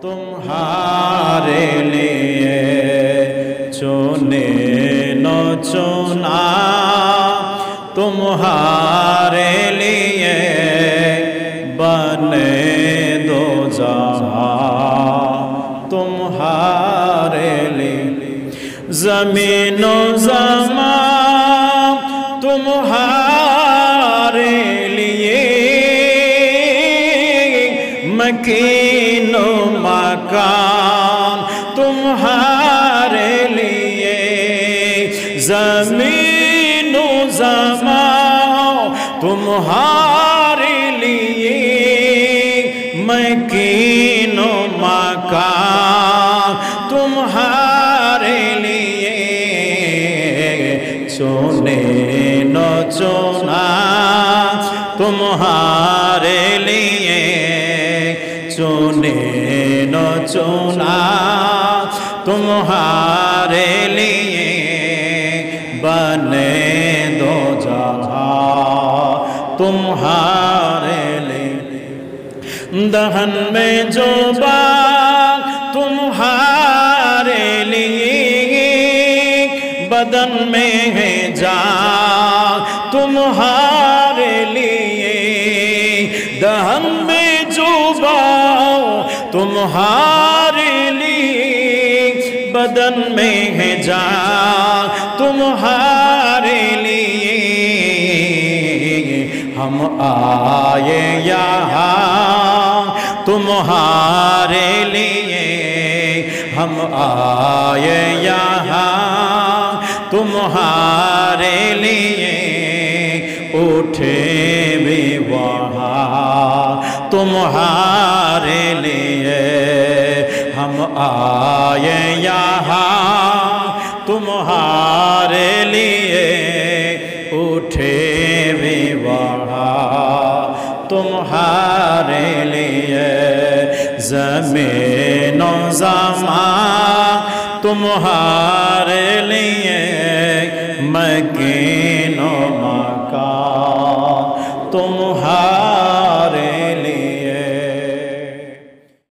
तुम्हारे लिए चुने न चुना, तुम्हारे लिए बने दो जहां, तुम्हारे लिए ज़मीनो ज़मान तुम्हारे लिए, मकीनो मकान तुम्हारे लिए, ज़मीनो ज़मान तुम्हारे लिए, मकीनो मकान तुम्हारे लिए, चुने न चुना तुम्हारे लिए, चुने न चुना तुम्हारे लिए, बने दो जहां तुम्हारे लिए, दहन में जो बाग तुम्हारे लिए, बदन में है जान तुम्हारे लिए, दहन में जो बाग तुम्हारे लिए, बदन में है जान तुम्हारे लिए, हम आए यहाँ तुम्हारे लिए, हम आए यहाँ तुम्हारे लिए, उठे भी वहाँ तुम्हारे लिए, हम आए यहाँ तुम्हारे लिए, उठे भी वहाँ तुम्हारे लिए, ज़मीनो ज़मान तुम्हारे लिए, मकीनो मकान